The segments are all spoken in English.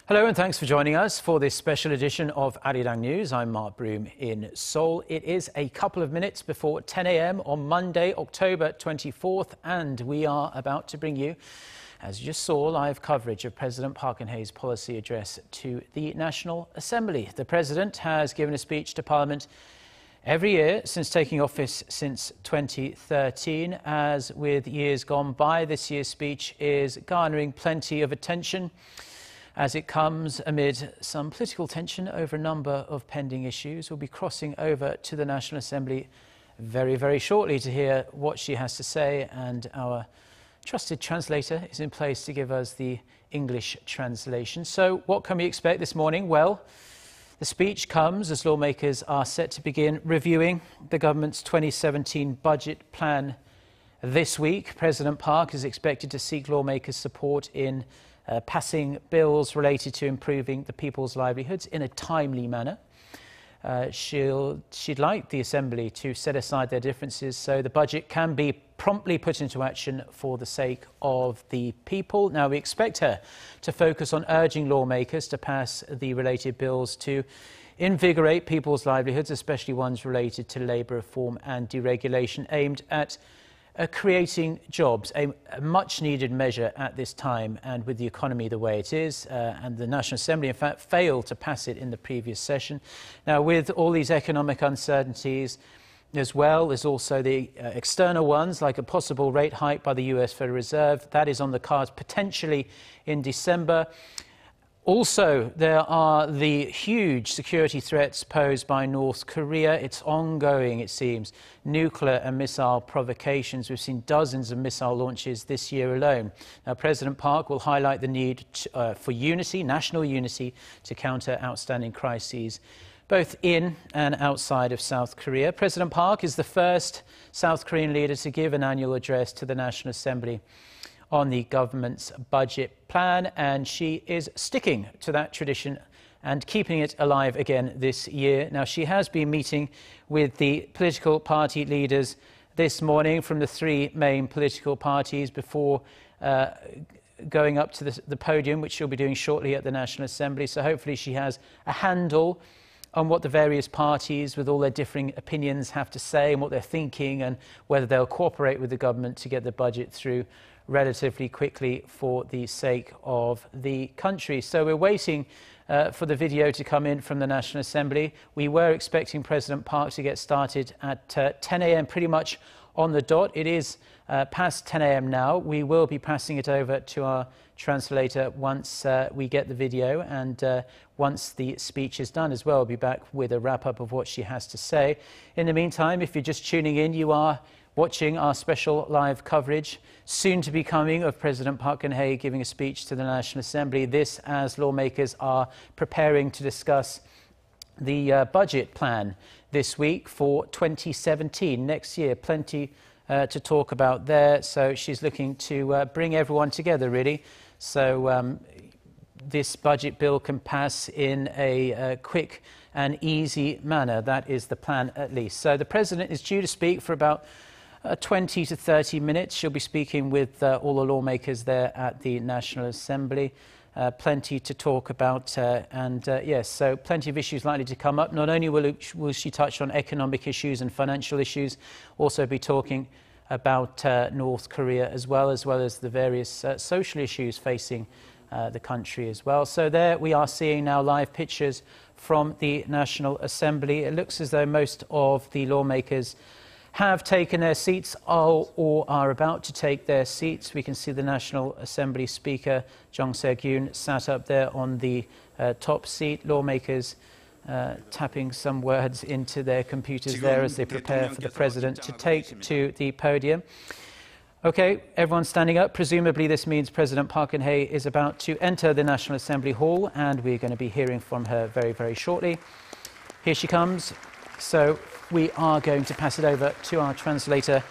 Hello and thanks for joining us for this special edition of Arirang News. I'm Mark Broom in Seoul. It is a couple of minutes before 10 a.m. on Monday, October 24th, and we are about to bring you, as you just saw, live coverage of President Park Geun-hye's policy address to the National Assembly. The President has given a speech to Parliament every year since taking office since 2013. As with years gone by, this year's speech is garnering plenty of attention as it comes amid some political tension over a number of pending issues. We'll be crossing over to the National Assembly very, very shortly to hear what she has to say, and our trusted translator is in place to give us the English translation. So what can we expect this morning? Well, the speech comes as lawmakers are set to begin reviewing the government's 2017 budget plan this week. President Park is expected to seek lawmakers' support in passing bills related to improving the people's livelihoods in a timely manner. She'd like the Assembly to set aside their differences so the budget can be promptly put into action for the sake of the people. Now, we expect her to focus on urging lawmakers to pass the related bills to invigorate people's livelihoods, especially ones related to labour reform and deregulation, aimed at creating jobs, a much-needed measure at this time, and with the economy the way it is, and the National Assembly, in fact, failed to pass it in the previous session. Now, with all these economic uncertainties, as well as also the external ones, like a possible rate hike by the US Federal Reserve, that is on the cards potentially in December. Also, there are the huge security threats posed by North Korea. It's ongoing, it seems. Nuclear and missile provocations. We've seen dozens of missile launches this year alone. Now, President Park will highlight the need for unity, national unity, to counter outstanding crises, both in and outside of South Korea. President Park is the first South Korean leader to give an annual address to the National Assembly on the government's budget plan, and she is sticking to that tradition and keeping it alive again this year. Now, she has been meeting with the political party leaders this morning from the three main political parties before going up to the podium, which she'll be doing shortly at the National Assembly. So hopefully she has a handle on what the various parties, with all their differing opinions, have to say and what they're thinking, and whether they'll cooperate with the government to get the budget through relatively quickly for the sake of the country. So we're waiting for the video to come in from the National Assembly. We were expecting President Park to get started at 10 a.m. pretty much on the dot. It is past 10 a.m. now. We will be passing it over to our translator once we get the video, and once the speech is done as well. We'll be back with a wrap-up of what she has to say. In the meantime, if you're just tuning in, you are watching our special live coverage, soon to be coming, of President Park Geun-hye giving a speech to the National Assembly. This as lawmakers are preparing to discuss the budget plan this week for 2017, next year. Plenty to talk about there. So she's looking to bring everyone together, really. So this budget bill can pass in a quick and easy manner. That is the plan, at least. So the President is due to speak for about 20 to 30 minutes. She'll be speaking with all the lawmakers there at the National Assembly. Plenty to talk about, yes, so plenty of issues likely to come up. Not only will she touch on economic issues and financial issues, also be talking about North Korea as well as the various social issues facing the country as well. So there we are seeing now live pictures from the National Assembly. It looks as though most of the lawmakers have taken their seats or are about to take their seats. We can see the National Assembly Speaker, Jung Se-gyun, sat up there on the top seat. Lawmakers tapping some words into their computers there as they prepare for the President to take to the podium. Okay, everyone's standing up. Presumably this means President Park Geun-hye is about to enter the National Assembly Hall, and we're going to be hearing from her very, very shortly. Here she comes. So we are going to pass it over to our translator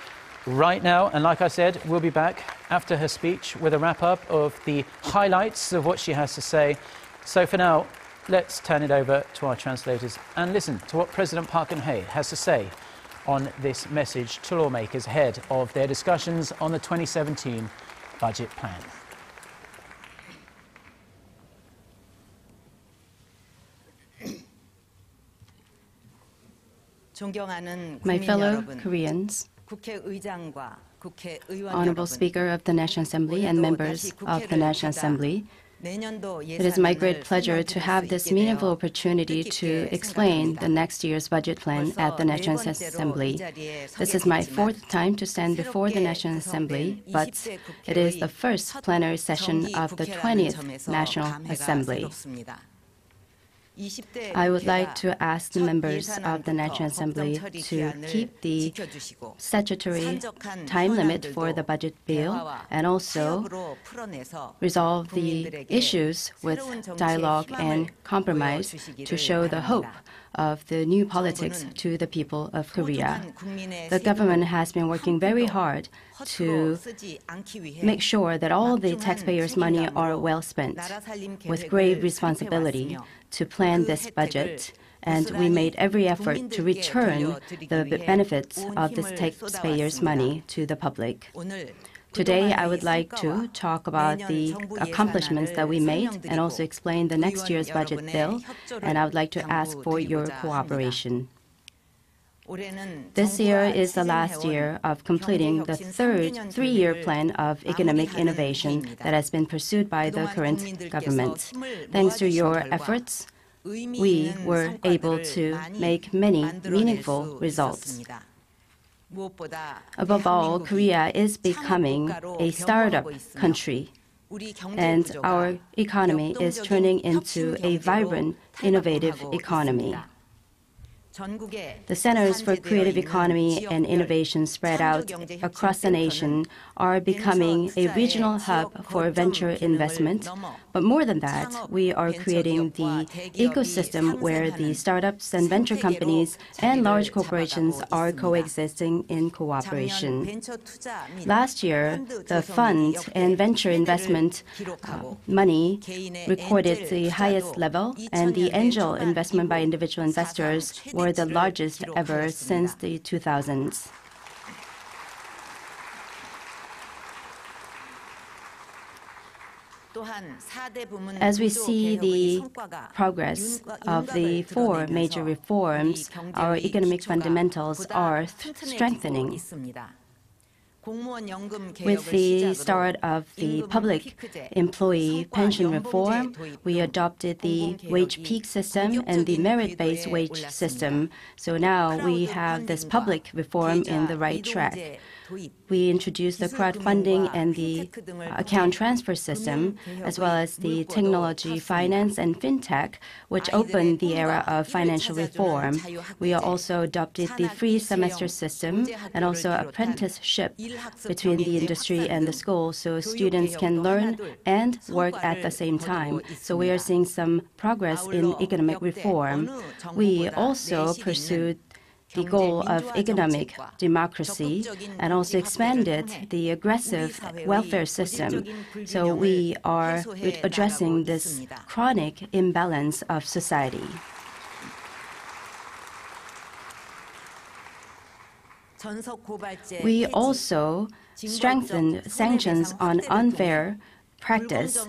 right now. And like I said, we'll be back after her speech with a wrap-up of the highlights of what she has to say. So for now, let's turn it over to our translators and listen to what President Park Geun-hye has to say on this message to lawmakers ahead of their discussions on the 2017 budget plan. My fellow Koreans, Honorable Speaker of the National Assembly and members of the National Assembly, it is my great pleasure to have this meaningful opportunity to explain the next year's budget plan at the National Assembly. This is my fourth time to stand before the National Assembly, but it is the first plenary session of the 20th National Assembly. I would like to ask the members of the National Assembly to keep the statutory time limit for the budget bill and also resolve the issues with dialogue and compromise to show the hope of the new politics to the people of Korea. The government has been working very hard to make sure that all the taxpayers' money are well spent with great responsibility to plan this budget, and we made every effort to return the benefits of this taxpayers' money to the public. Today, I would like to talk about the accomplishments that we made and also explain the next year's budget bill, and I would like to ask for your cooperation. This year is the last year of completing the third three-year plan of economic innovation that has been pursued by the current government. Thanks to your efforts, we were able to make many meaningful results. Above all, Korea is becoming a startup country, and our economy is turning into a vibrant, innovative economy. The centers for creative economy and innovation spread out across the nation are becoming a regional hub for venture investment. But more than that, we are creating the ecosystem where the startups and venture companies and large corporations are coexisting in cooperation. Last year, the fund and venture investment money recorded the highest level, and the angel investment by individual investors were the largest ever since the 2000s. As we see the progress of the four major reforms, our economic fundamentals are strengthening. With the start of the public employee pension reform, we adopted the wage peak system and the merit-based wage system. So now we have this public reform in the right track. We introduced the crowdfunding and the account transfer system, as well as the technology, finance, and fintech, which opened the era of financial reform. We also adopted the free semester system and also apprenticeship between the industry and the school, so students can learn and work at the same time. So we are seeing some progress in economic reform. We also pursued the goal of economic democracy and also expanded the aggressive welfare system. So we are addressing this chronic imbalance of society. We also strengthened sanctions on unfair practice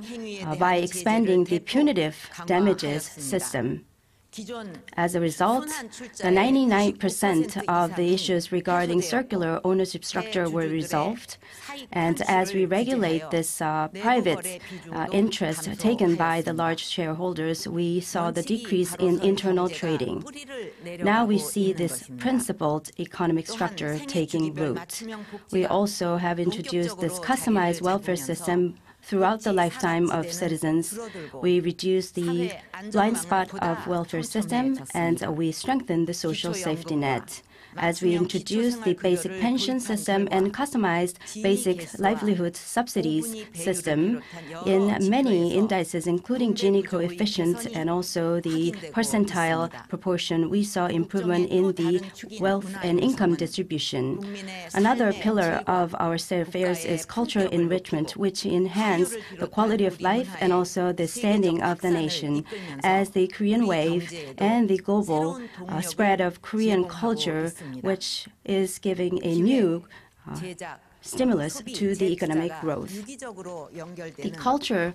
by expanding the punitive damages system. As a result, the 99% of the issues regarding circular ownership structure were resolved. And as we regulate this private interest taken by the large shareholders, we saw the decrease in internal trading. Now we see this principled economic structure taking root. We also have introduced this customized welfare system throughout the lifetime of citizens. We reduced the blind spot of welfare system, and we strengthened the social safety net. As we introduced the basic pension system and customized basic livelihood subsidies system, in many indices, including Gini coefficient and also the percentile proportion, we saw improvement in the wealth and income distribution. Another pillar of our state affairs is cultural enrichment, which enhance the quality of life and also the standing of the nation. As the Korean wave and the global spread of Korean culture, which is giving a new stimulus to the economic growth. The culture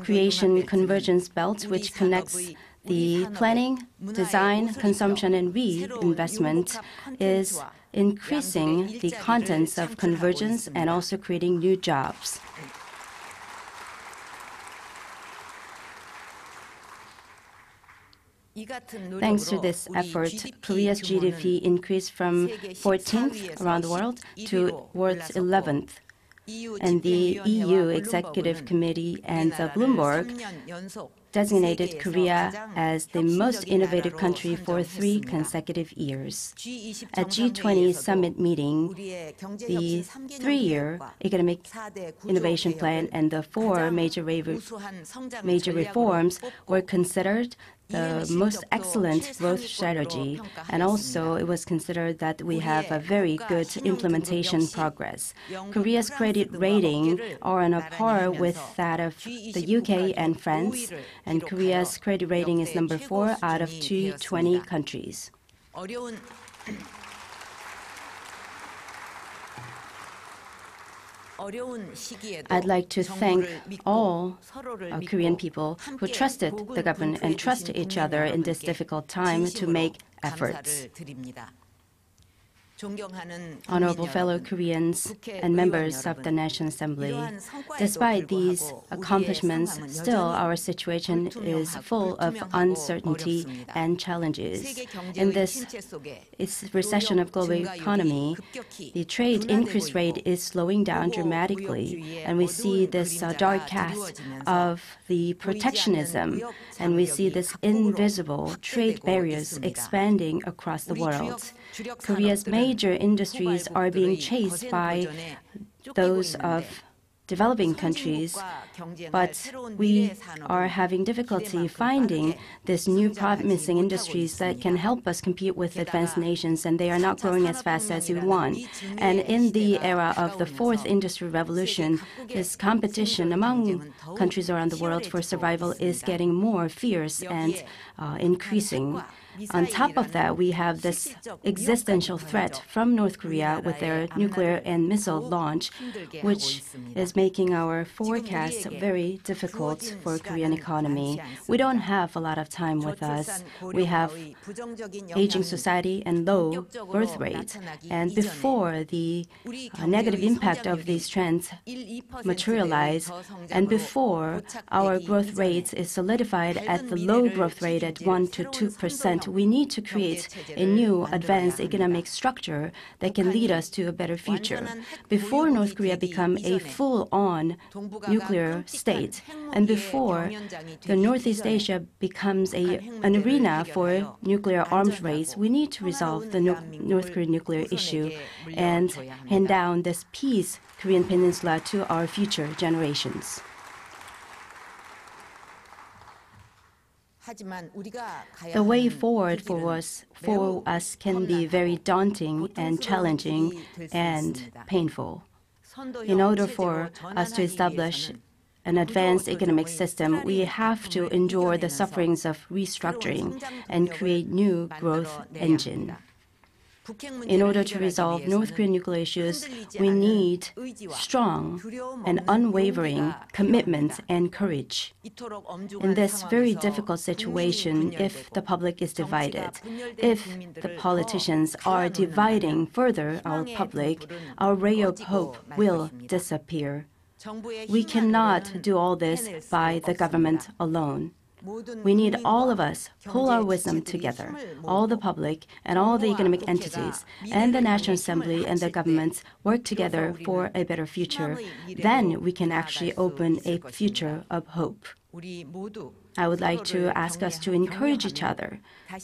creation convergence belt, which connects The planning, design, consumption, and reinvestment is increasing the contents of convergence and also creating new jobs. Thanks to this effort, Korea's GDP increased from 14th around the world towards 11th. And the EU Executive Committee and the Bloomberg designated Korea as the most innovative country for 3 consecutive years. At G20 summit meeting, the 3-year economic innovation plan and the 4 major reforms were considered the most excellent growth strategy, and also it was considered that we have a very good implementation progress. Korea's credit rating are on a par with that of the UK and France, and Korea's credit rating is number 4 out of 220 countries. I'd like to thank all Korean people who trusted the government and trust each other in this difficult time to make efforts. Honorable fellow Koreans and members of the National Assembly, despite these accomplishments, still our situation is full of uncertainty and challenges. In this recession of global economy, the trade increase rate is slowing down dramatically, and we see this dark cast of the protectionism, and we see this invisible trade barriers expanding across the world. Korea's major industries are being chased by those of developing countries, but we are having difficulty finding these new promising industries that can help us compete with advanced nations, and they are not growing as fast as we want. And in the era of the 4th Industrial Revolution, this competition among countries around the world for survival is getting more fierce and increasing. On top of that, we have this existential threat from North Korea with their nuclear and missile launch, which is making our forecast very difficult for Korean economy. We don't have a lot of time with us. We have aging society and low birth rate. And before the negative impact of these trends materialize, and before our growth rate is solidified at the low growth rate at 1 to 2%, we need to create a new advanced economic structure that can lead us to a better future. Before North Korea become a full-on nuclear state, and before the Northeast Asia becomes an arena for nuclear arms race, we need to resolve the North Korean nuclear issue and hand down this peace Korean peninsula to our future generations. The way forward for us can be very daunting and challenging and painful. In order for us to establish an advanced economic system, we have to endure the sufferings of restructuring and create new growth engine. In order to resolve North Korean nuclear issues, we need strong and unwavering commitment and courage. In this very difficult situation, if the public is divided, if the politicians are dividing further our public, our ray of hope will disappear. We cannot do all this by the government alone. We need all of us pull our wisdom together, all the public and all the economic entities, and the National Assembly and the governments work together for a better future. Then we can actually open a future of hope. I would like to ask us to encourage each other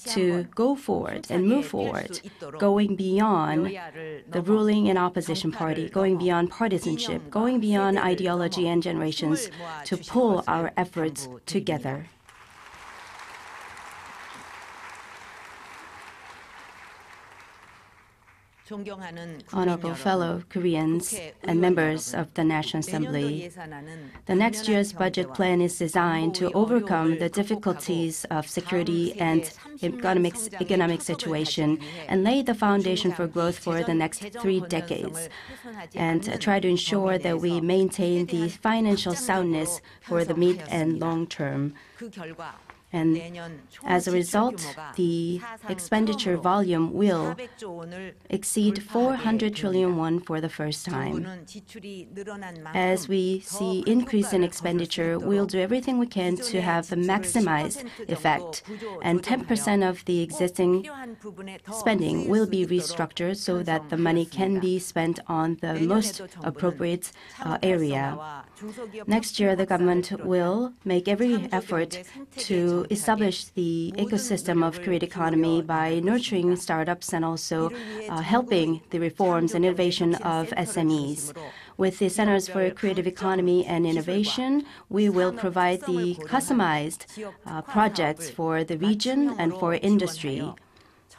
to go forward and move forward, going beyond the ruling and opposition party, going beyond partisanship, going beyond ideology and generations, to pull our efforts together. Honorable fellow Koreans and members of the National Assembly, the next year's budget plan is designed to overcome the difficulties of security and economic situation and lay the foundation for growth for the next 3 decades, and try to ensure that we maintain the financial soundness for the mid and long term. And as a result, the expenditure volume will exceed 400 trillion won for the first time. As we see increase in expenditure, we'll do everything we can to have the maximized effect. And 10% of the existing spending will be restructured so that the money can be spent on the most appropriate area. Next year, the government will make every effort to establish the ecosystem of creative economy by nurturing startups and also helping the reforms and innovation of SMEs. With the Centers for Creative Economy and Innovation, we will provide the customized projects for the region and for industry,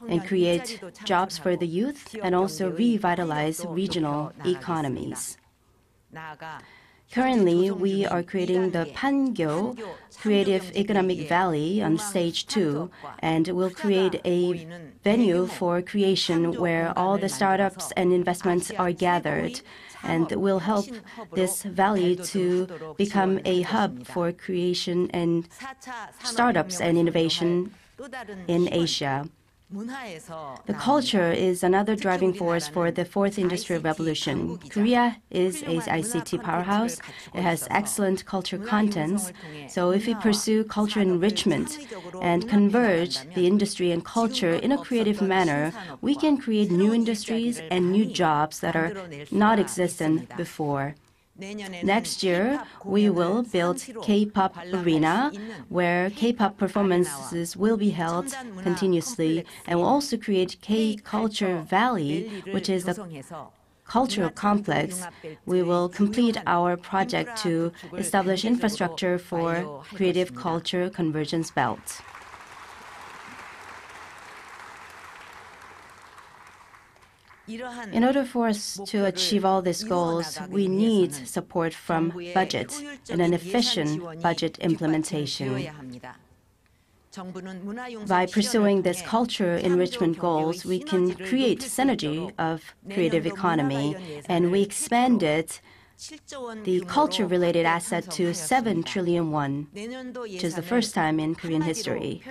and create jobs for the youth and also revitalize regional economies. Currently, we are creating the Pangyo Creative Economic Valley on stage 2, and will create a venue for creation where all the startups and investments are gathered, and will help this valley to become a hub for creation and startups and innovation in Asia. The culture is another driving force for the fourth industrial revolution. Korea is an ICT powerhouse. It has excellent culture contents. So if we pursue culture enrichment and converge the industry and culture in a creative manner, we can create new industries and new jobs that are not existent before. Next year, we will build K-pop arena, where K-pop performances will be held continuously, and we'll also create K-Culture Valley, which is the cultural complex. We will complete our project to establish infrastructure for creative culture convergence belt. In order for us to achieve all these goals, we need support from budget and an efficient budget implementation. By pursuing this culture enrichment goals, we can create synergy of creative economy, and we expanded the culture-related asset to 7 trillion won, which is the first time in Korean history.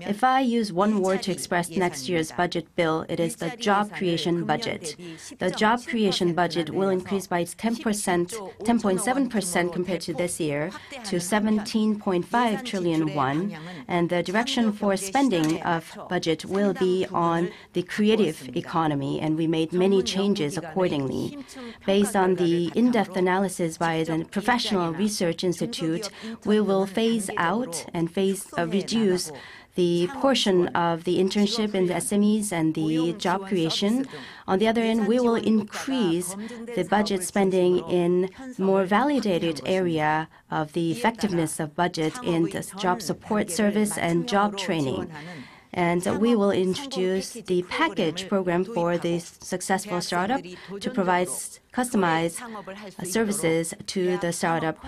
If I use one word to express next year's budget bill, it is the job creation budget. The job creation budget will increase by 10.7% compared to this year to 17.5 trillion won, and the direction for spending of budget will be on the creative economy, and we made many changes accordingly. Based on the in-depth analysis by the Professional Research Institute, we will phase out and reduce the portion of the internship in the SMEs and the job creation. On the other hand, we will increase the budget spending in more validated area of the effectiveness of budget in the job support service and job training. And we will introduce the package program for the successful startup to provide customized services to the startup.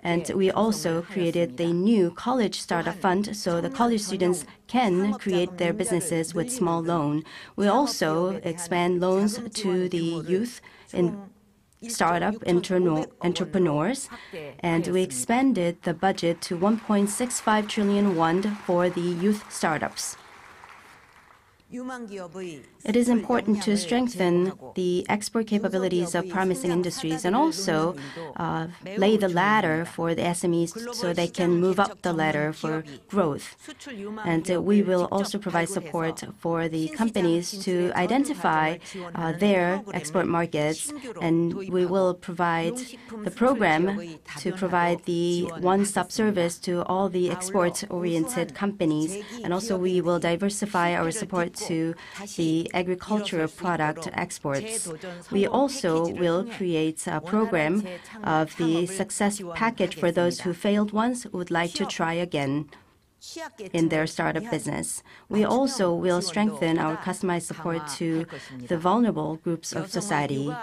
And we also created the new college startup fund so the college students can create their businesses with small loan. We also expand loans to the youth in startup entrepreneurs, and we expanded the budget to 1.65 trillion won for the youth startups. It is important to strengthen the export capabilities of promising industries and also lay the ladder for the SMEs so they can move up the ladder for growth. And we will also provide support for the companies to identify their export markets, and we will provide the program to provide the one-stop service to all the export-oriented companies, and also we will diversify our support to the agricultural product exports. We also will create a program of the success package for those who failed once who would like to try again in their startup business. We also will strengthen our customized support to the vulnerable groups of society.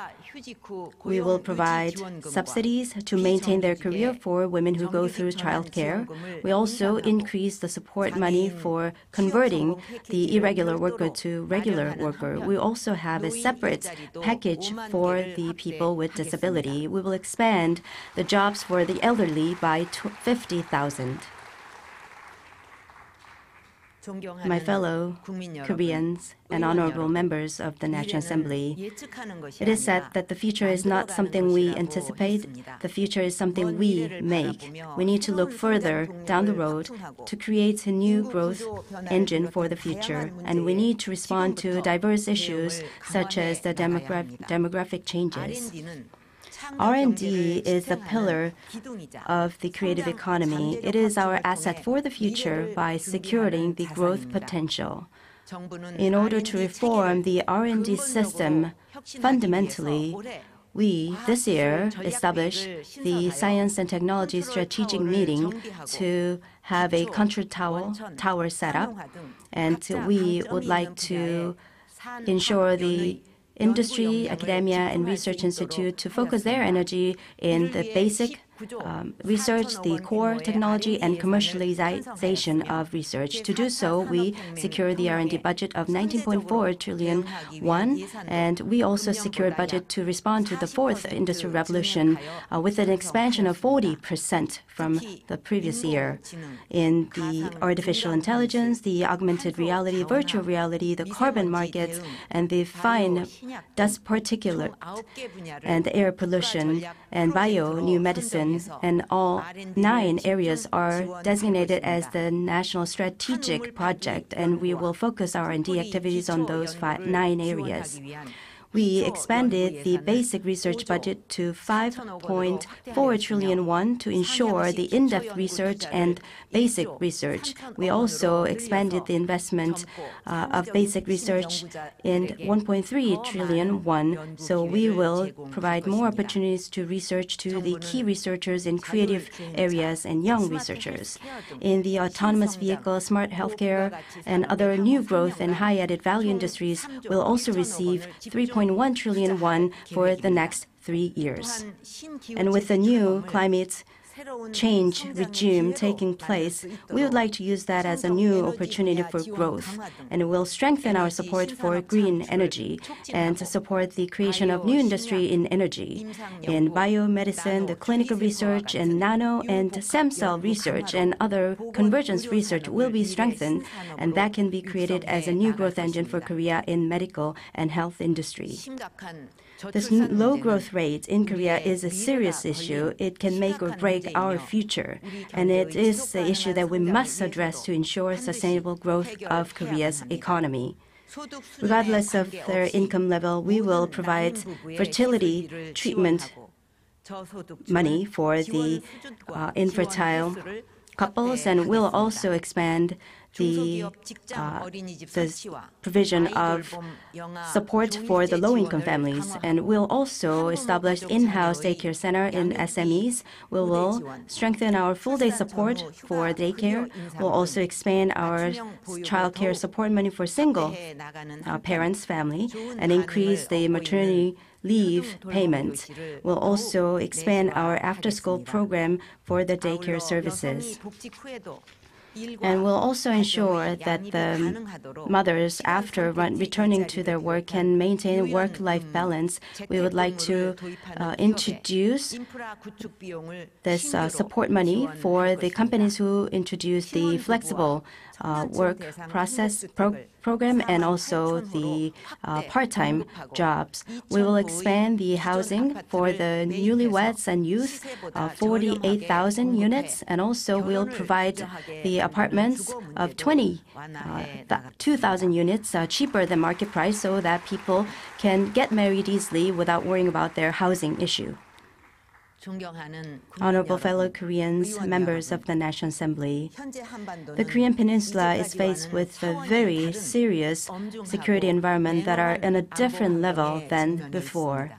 We will provide subsidies to maintain their career for women who go through childcare. We also increase the support money for converting the irregular worker to regular worker. We also have a separate package for the people with disability. We will expand the jobs for the elderly by 50,000. My fellow Koreans and honorable members of the National Assembly, it is said that the future is not something we anticipate, the future is something we make. We need to look further down the road to create a new growth engine for the future, and we need to respond to diverse issues such as the demographic changes. R&D is the pillar of the creative economy. It is our asset for the future by securing the growth potential. In order to reform the R&D system fundamentally, we, this year, established the Science and Technology Strategic Meeting to have a control tower set up, and we would like to ensure the industry, academia, and research institute to focus their energy in the basic research, the core technology, and commercialization of research. To do so, we secure the R&D budget of 19.4 trillion won, and we also secured budget to respond to the fourth industrial revolution with an expansion of 40% from the previous year. In the artificial intelligence, the augmented reality, virtual reality, the carbon markets, and the fine dust particulate, and air pollution, and new medicine, and all 9 areas are designated as the National Strategic Project, and we will focus our R&D activities on those 9 areas. We expanded the basic research budget to 5.4 trillion won to ensure the in-depth research and basic research. We also expanded the investment of basic research in 1.3 trillion won. So we will provide more opportunities to research to the key researchers in creative areas and young researchers. In the autonomous vehicle, smart healthcare, and other new growth and high added value industries will also receive 3.1 trillion won for the next 3 years. And with the new climate change regime taking place, we would like to use that as a new opportunity for growth, and it will strengthen our support for green energy and to support the creation of new industry in energy. In biomedicine, the clinical research, and nano and stem cell research and other convergence research will be strengthened, and that can be created as a new growth engine for Korea in medical and health industry. This low growth rate in Korea is a serious issue. It can make or break our future, and it is the issue that we must address to ensure sustainable growth of Korea's economy. Regardless of their income level, we will provide fertility treatment money for the infertile couples, and will also expand the provision of support for the low-income families, and we'll also establish in-house daycare center in SMEs. We will strengthen our full-day support for daycare. We'll also expand our child care support money for single parents' family and increase the maternity leave payment. We'll also expand our after-school program for the daycare services. And we'll also ensure that the mothers, after returning to their work, can maintain work-life balance. We would like to introduce this support money for the companies who introduce the flexible work process program and also the part-time jobs. We will expand the housing for the newlyweds and youth, 48,000 units, and also we'll provide the apartments of 2,000 units cheaper than market price so that people can get married easily without worrying about their housing issue. Honorable fellow Koreans, members of the National Assembly, the Korean Peninsula is faced with a very serious security environment that are on a different level than before.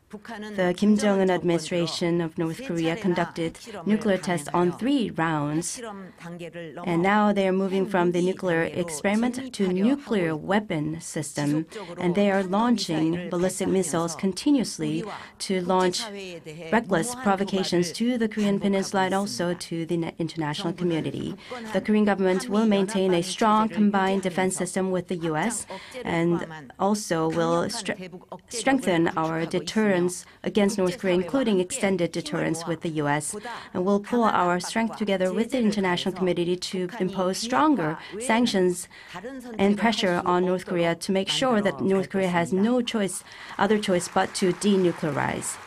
The Kim Jong-un administration of North Korea conducted nuclear tests on 3 rounds, and now they are moving from the nuclear experiment to nuclear weapon system, and they are launching ballistic missiles continuously to launch reckless provocations to the Korean Peninsula and also to the international community. The Korean government will maintain a strong combined defense system with the U.S. and also will strengthen our deterrent deterrence against North Korea, including extended deterrence with the U.S. And we'll pull our strength together with the international community to impose stronger sanctions and pressure on North Korea to make sure that North Korea has no other choice but to denuclearize.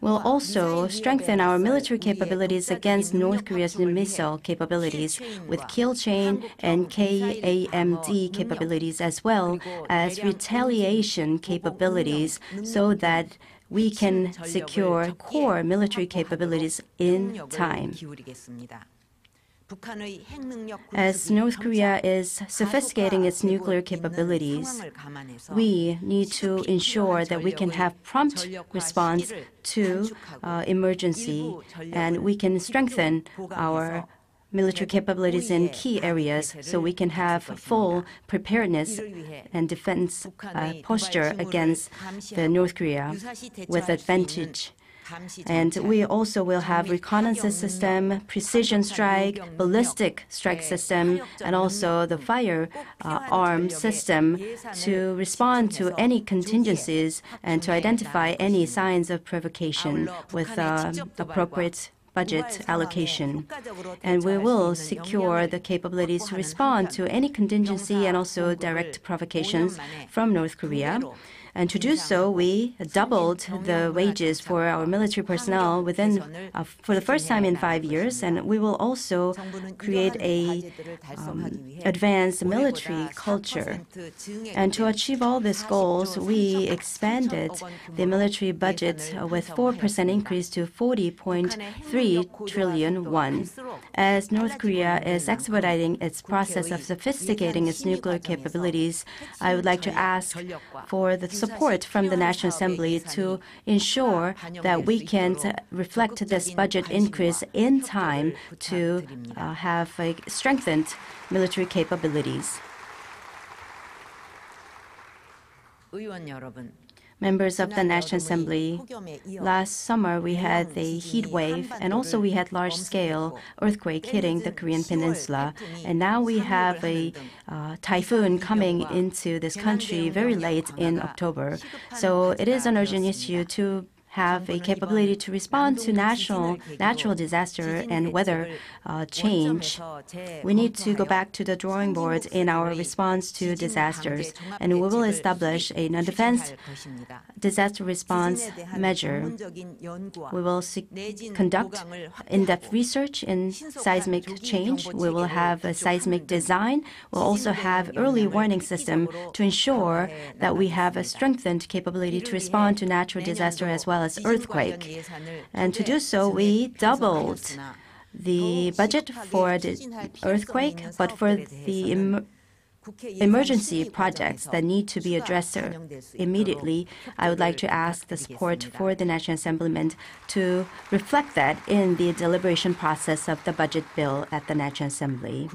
We'll also strengthen our military capabilities against North Korea's missile capabilities with kill chain and KAMD capabilities, as well as retaliation capabilities, so that we can secure core military capabilities in time. As North Korea is sophisticating its nuclear capabilities, we need to ensure that we can have prompt response to emergency, and we can strengthen our military capabilities in key areas so we can have full preparedness and defense posture against the North Korea with advantage. And we also will have reconnaissance system, precision strike, ballistic strike system, and also the firearm system to respond to any contingencies and to identify any signs of provocation with appropriate budget allocation. And we will secure the capabilities to respond to any contingency and also direct provocations from North Korea. And to do so, we doubled the wages for our military personnel for the first time in 5 years. And we will also create an advanced military culture. And to achieve all these goals, we expanded the military budget with 4% increase to 40.3 trillion won. As North Korea is expediting its process of sophisticating its nuclear capabilities, I would like to ask for the support from the National Assembly to ensure that we can reflect this budget increase in time to have strengthened military capabilities. Members of the National Assembly, last summer we had a heat wave, and also we had large-scale earthquake hitting the Korean peninsula. And now we have a typhoon coming into this country very late in October. So it is an urgent issue to have a capability to respond to natural disaster and weather change. We need to go back to the drawing board in our response to disasters, and we will establish an advanced disaster response measure. We will conduct in-depth research in seismic change. We will have a seismic design. We'll also have early warning system to ensure that we have a strengthened capability to respond to natural disaster as well as earthquake. And to do so, we doubled the budget for the earthquake, but for the emergency projects that need to be addressed immediately, I would like to ask the support for the National Assemblymen to reflect that in the deliberation process of the budget bill at the National Assembly.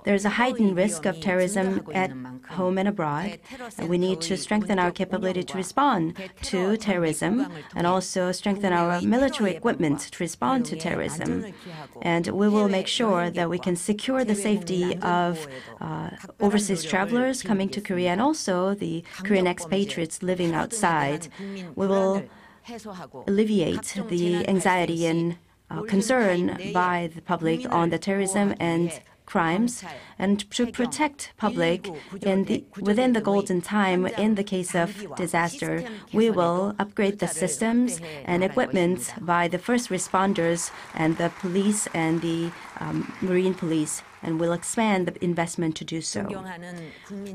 There is a heightened risk of terrorism at home and abroad, and we need to strengthen our capability to respond to terrorism and also strengthen our military equipment to respond to terrorism. And we will make sure that we can secure the safety of overseas travelers coming to Korea and also the Korean expatriates living outside. We will alleviate the anxiety and concern by the public on the terrorism and crimes, and to protect public within the golden time in the case of disaster. We will upgrade the systems and equipment by the first responders and the police and the marine police, and will expand the investment to do so.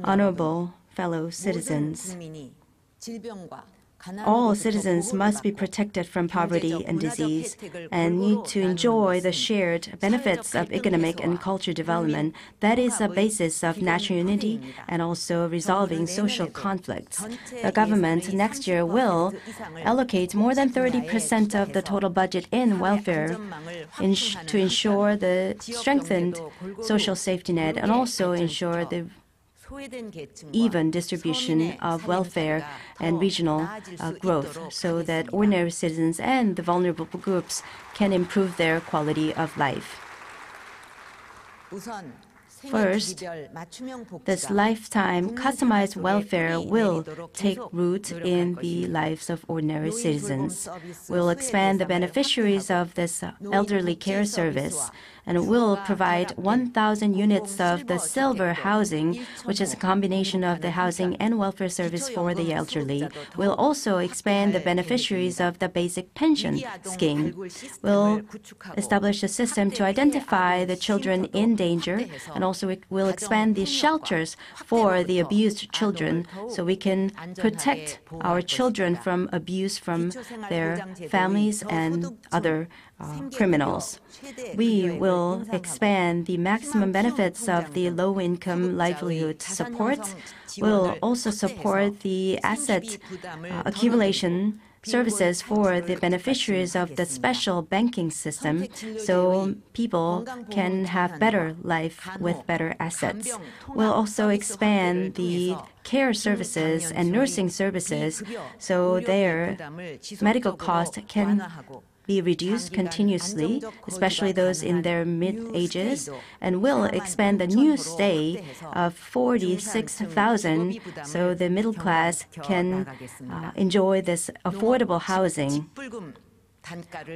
Honorable fellow citizens, all citizens must be protected from poverty and disease and need to enjoy the shared benefits of economic and cultural development. That is the basis of national unity and also resolving social conflicts. The government next year will allocate more than 30% of the total budget in welfare to ensure the strengthened social safety net and also ensure the even distribution of welfare and regional growth so that ordinary citizens and the vulnerable groups can improve their quality of life. First, this lifetime customized welfare will take root in the lives of ordinary citizens. We'll expand the beneficiaries of this elderly care service and will provide 1,000 units of the silver housing, which is a combination of the housing and welfare service for the elderly. We'll also expand the beneficiaries of the basic pension scheme. We'll establish a system to identify the children in danger, and also we'll expand the shelters for the abused children so we can protect our children from abuse from their families and other criminals. We will expand the maximum benefits of the low-income livelihood support. We'll also support the asset accumulation services for the beneficiaries of the special banking system so people can have better life with better assets. We'll also expand the care services and nursing services so their medical cost can be reduced continuously, especially those in their mid-ages, and will expand the new stay of 46,000 so the middle class can enjoy this affordable housing.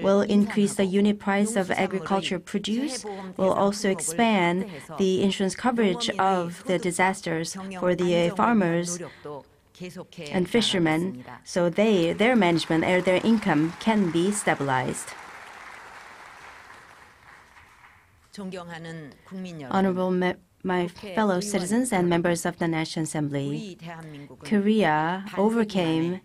Will increase the unit price of agriculture produce. Will also expand the insurance coverage of the disasters for the farmers and fishermen, so their management or their income can be stabilized. Honorable my fellow citizens and members of the National Assembly, Korea overcame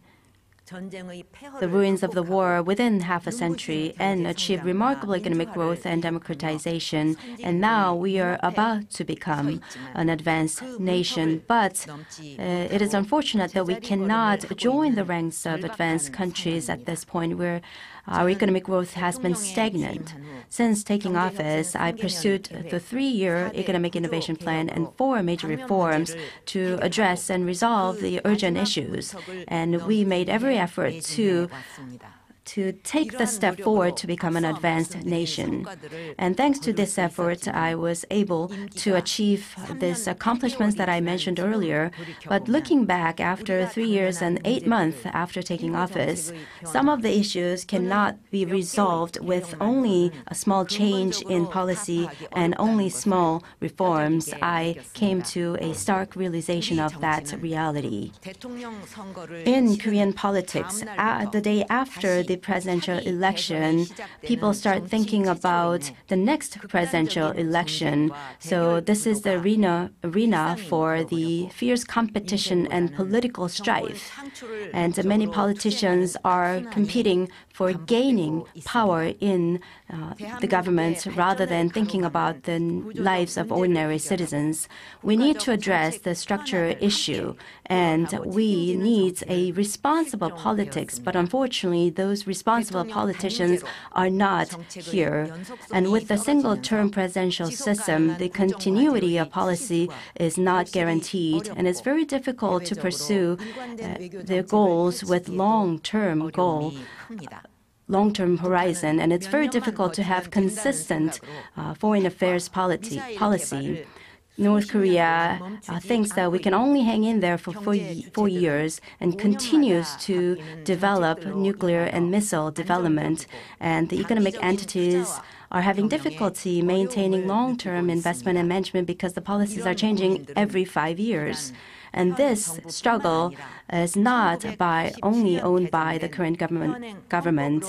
the ruins of the war within half a century and achieved remarkable economic growth and democratization. And now we are about to become an advanced nation. But it is unfortunate that we cannot join the ranks of advanced countries at this point where our economic growth has been stagnant. Since taking office, I pursued the 3-year economic innovation plan and 4 major reforms to address and resolve the urgent issues. And we made every effort to take the step forward to become an advanced nation. And thanks to this effort, I was able to achieve these accomplishments that I mentioned earlier. But looking back after 3 years and 8 months after taking office, some of the issues cannot be resolved with only a small change in policy and only small reforms. I came to a stark realization of that reality. In Korean politics, the day after the presidential election, people start thinking about the next presidential election. So this is the arena for the fierce competition and political strife. And many politicians are competing for gaining power in the government rather than thinking about the lives of ordinary citizens. We need to address the structural issue, and we need a responsible politics. But unfortunately, those responsible politicians are not here. And with the single-term presidential system, the continuity of policy is not guaranteed, and it's very difficult to pursue their goals with long-term horizon, and it's very difficult to have consistent foreign affairs policy. North Korea thinks that we can only hang in there for 4 years and continues to develop nuclear and missile development, and the economic entities are having difficulty maintaining long-term investment and management because the policies are changing every 5 years. And this struggle is not only owned by the current government.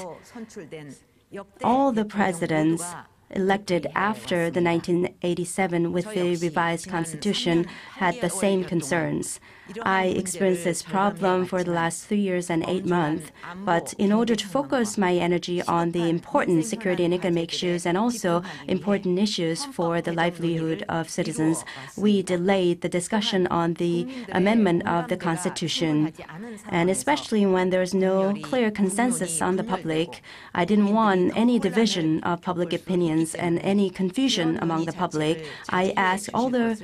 All the presidents elected after the 1987 with the revised constitution had the same concerns. I experienced this problem for the last 3 years and 8 months, but in order to focus my energy on the important security and economic issues and also important issues for the livelihood of citizens, we delayed the discussion on the amendment of the Constitution. And especially when there's no clear consensus on the public, I didn't want any division of public opinions and any confusion among the public. I asked all the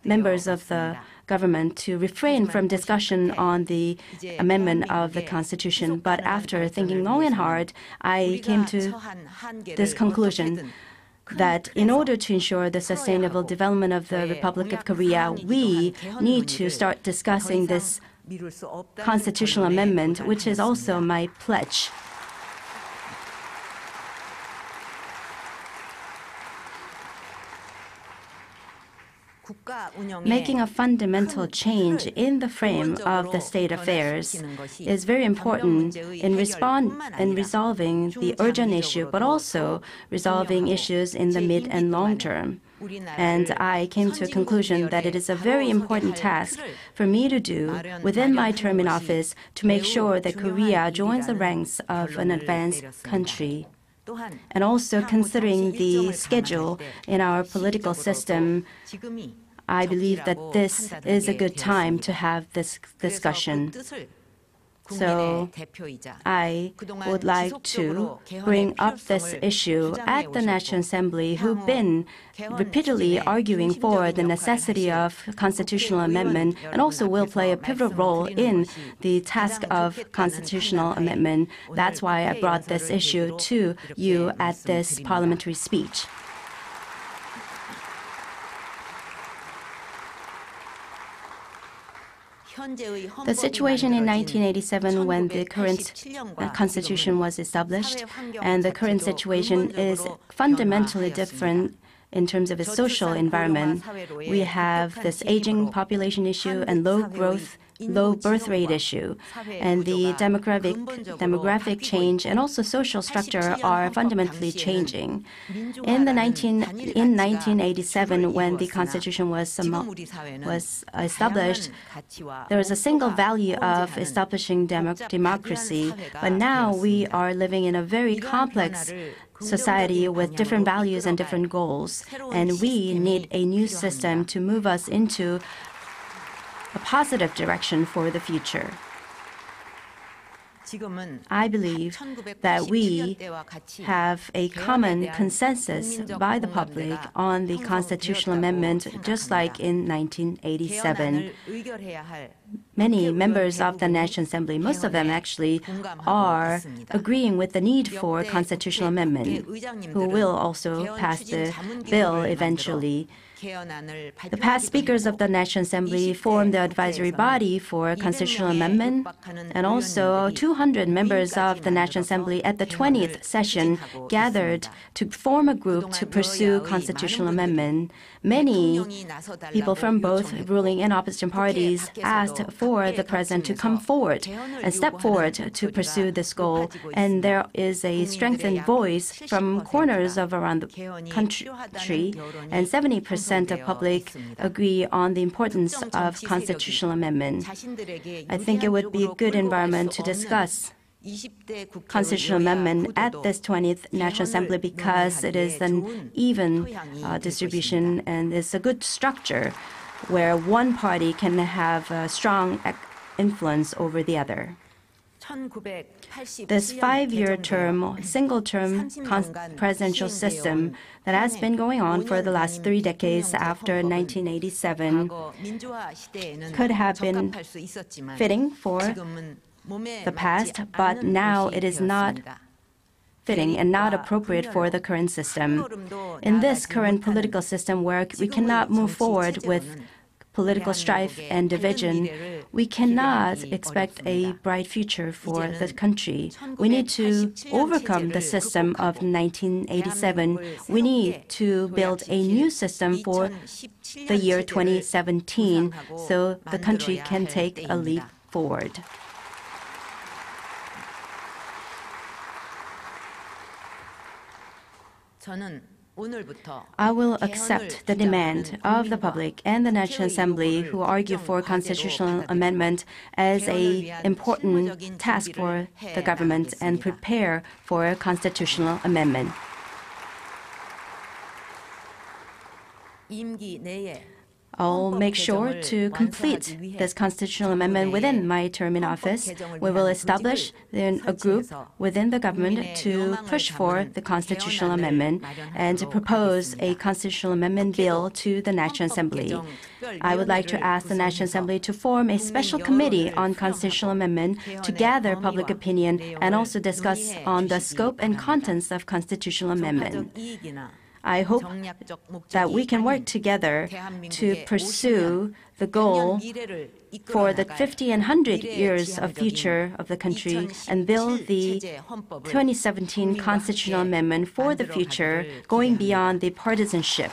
members of the government to refrain from discussion on the amendment of the Constitution. But after thinking long and hard, I came to this conclusion. that in order to ensure the sustainable development of the Republic of Korea, we need to start discussing this constitutional amendment, which is also my pledge. Making a fundamental change in the frame of the state affairs is very important in resolving the urgent issue, but also resolving issues in the mid and long term. And I came to a conclusion that it is a very important task for me to do within my term in office to make sure that Korea joins the ranks of an advanced country. And also considering the schedule in our political system, I believe that this is a good time to have this discussion. So I would like to bring up this issue at the National Assembly, who've been repeatedly arguing for the necessity of constitutional amendment and also will play a pivotal role in the task of constitutional amendment. That's why I brought this issue to you at this parliamentary speech. The situation in 1987 when the current constitution was established and the current situation is fundamentally different in terms of its social environment. We have this aging population issue and low birth rate issue, and the demographic change and also social structure are fundamentally changing. In 1987, when the constitution was established, there was a single value of establishing democracy, but now we are living in a very complex society with different values and different goals, and we need a new system to move us into a positive direction for the future. I believe that we have a common consensus by the public on the constitutional amendment, just like in 1987. Many members of the National Assembly, most of them actually, are agreeing with the need for constitutional amendment, who will also pass the bill eventually. The past speakers of the National Assembly formed the advisory body for constitutional amendment, and also 200 members of the National Assembly at the 20th session gathered to form a group to pursue constitutional amendment. Many people from both ruling and opposition parties asked for the president to come forward and step forward to pursue this goal, and there is a strengthened voice from corners of around the country, and 70% of public agree on the importance of constitutional amendment. I think it would be a good environment to discuss constitutional amendment at this 20th National Assembly because it is an even distribution and it's a good structure where one party can have a strong influence over the other. This 5-year term, single-term presidential system that has been going on for the last 3 decades after 1987 could have been fitting for the past, but now it is not fitting and not appropriate for the current system. In this current political system where we cannot move forward with political strife and division, we cannot expect a bright future for the country. We need to overcome the system of 1987. We need to build a new system for the year 2017 so the country can take a leap forward. I will accept the demand of the public and the National Assembly who argue for constitutional amendment as an important task for the government and prepare for a constitutional amendment. I'll make sure to complete this constitutional amendment within my term in office. We will establish a group within the government to push for the constitutional amendment and to propose a constitutional amendment bill to the National Assembly. I would like to ask the National Assembly to form a special committee on constitutional amendment to gather public opinion and also discuss on the scope and contents of constitutional amendment. I hope that we can work together to pursue the goal for the 50 and 100 years of future of the country and build the 2017 constitutional amendment for the future, going beyond the partisanship.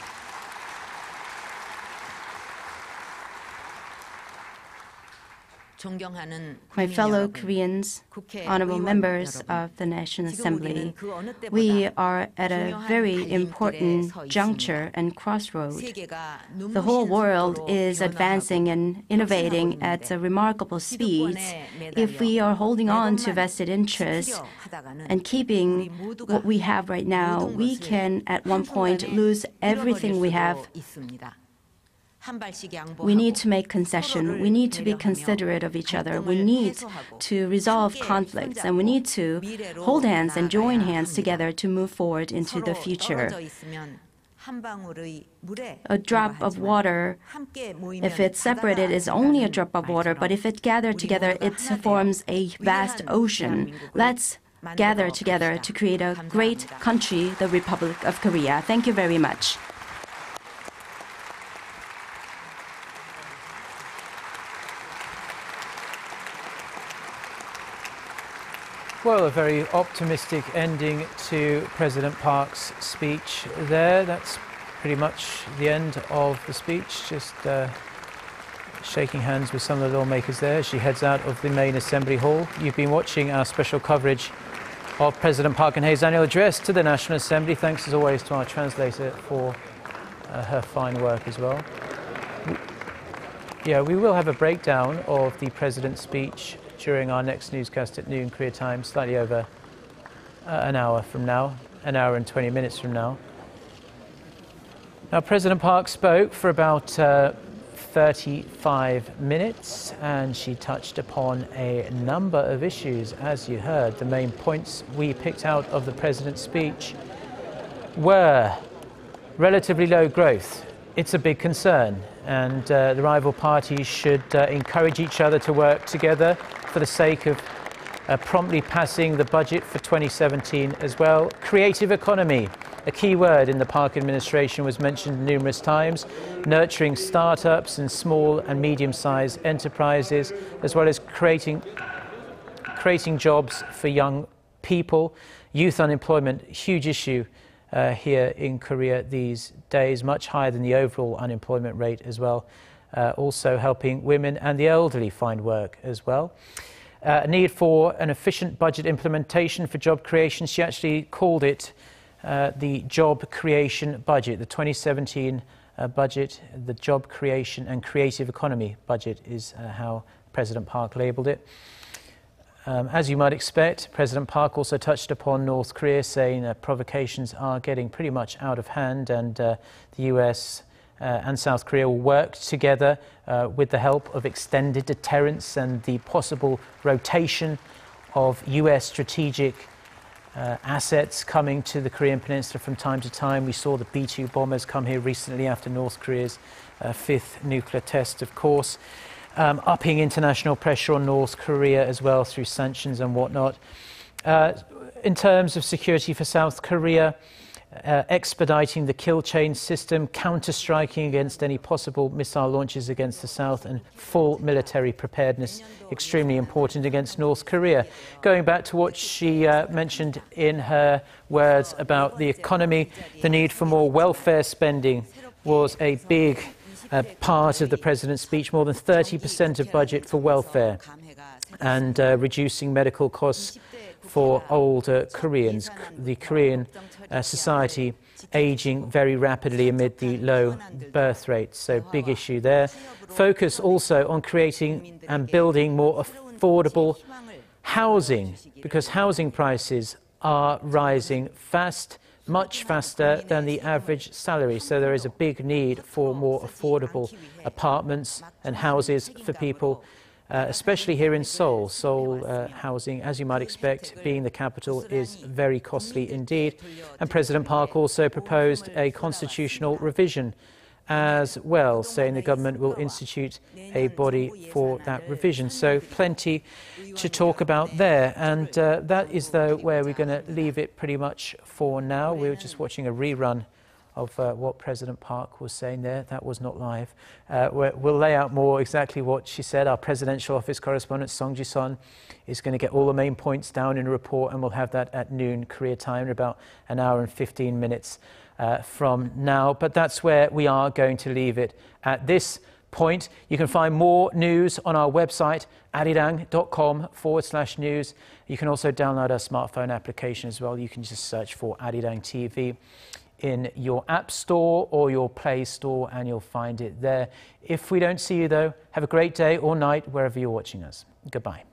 My fellow Koreans, honorable members of the National Assembly, we are at a very important juncture and crossroad. The whole world is advancing and innovating at a remarkable speed. If we are holding on to vested interests and keeping what we have right now, we can at one point lose everything we have. We need to make concession. We need to be considerate of each other. We need to resolve conflicts, and we need to hold hands and join hands together to move forward into the future. A drop of water, if it's separated, is only a drop of water, but if it gathered together, it forms a vast ocean. Let's gather together to create a great country, the Republic of Korea. Thank you very much. Well, a very optimistic ending to President Park's speech there. That's pretty much the end of the speech. Just shaking hands with some of the lawmakers there as she heads out of the main Assembly Hall. You've been watching our special coverage of President Park Geun-hye's annual address to the National Assembly. Thanks as always to our translator for her fine work as well. Yeah, we will have a breakdown of the President's speech during our next newscast at noon Korea time, slightly over an hour from now, an hour and 20 minutes from now. Now, President Park spoke for about 35 minutes, and she touched upon a number of issues. As you heard, the main points we picked out of the President's speech were relatively low growth. It's a big concern, and the rival parties should encourage each other to work together for the sake of promptly passing the budget for 2017 as well. Creative economy, a key word in the Park administration, was mentioned numerous times. Nurturing startups and small and medium-sized enterprises, as well as creating jobs for young people. Youth unemployment, huge issue here in Korea these days, much higher than the overall unemployment rate as well. Also helping women and the elderly find work as well. A need for an efficient budget implementation for job creation. She actually called it the job creation budget. The 2017 budget, the job creation and creative economy budget is how President Park labelled it. As you might expect, President Park also touched upon North Korea, saying that provocations are getting pretty much out of hand, and the US and South Korea will work together with the help of extended deterrence and the possible rotation of US strategic assets coming to the Korean Peninsula from time to time. We saw the B-2 bombers come here recently after North Korea's fifth nuclear test, of course. Upping international pressure on North Korea as well through sanctions and whatnot. In terms of security for South Korea, expediting the kill chain system, counter-striking against any possible missile launches against the South, and full military preparedness, extremely important against North Korea. Going back to what she mentioned in her words about the economy, the need for more welfare spending was a big part of the President's speech. More than 30% of budget for welfare, and reducing medical costs for older Koreans. The Korean society aging very rapidly amid the low birth rates, so big issue there. Focus also on creating and building more affordable housing, because housing prices are rising fast, much faster than the average salary. So there is a big need for more affordable apartments and houses for people, especially here in Seoul. Seoul housing, as you might expect, being the capital, is very costly indeed. And President Park also proposed a constitutional revision as well, saying the government will institute a body for that revision. So plenty to talk about there. And that is, though, where we're going to leave it pretty much for now. We were just watching a rerun of what President Park was saying there. That was not live. We'll lay out more exactly what she said. Our presidential office correspondent Song Ji-son is going to get all the main points down in a report, and we'll have that at noon Korea time in about an hour and 15 minutes from now. But that's where we are going to leave it at this point. You can find more news on our website, arirang.com/news. You can also download our smartphone application as well. You can just search for Arirang TV in your App Store or your Play Store and you'll find it there. If we don't see you though, have a great day or night wherever you're watching us. Goodbye.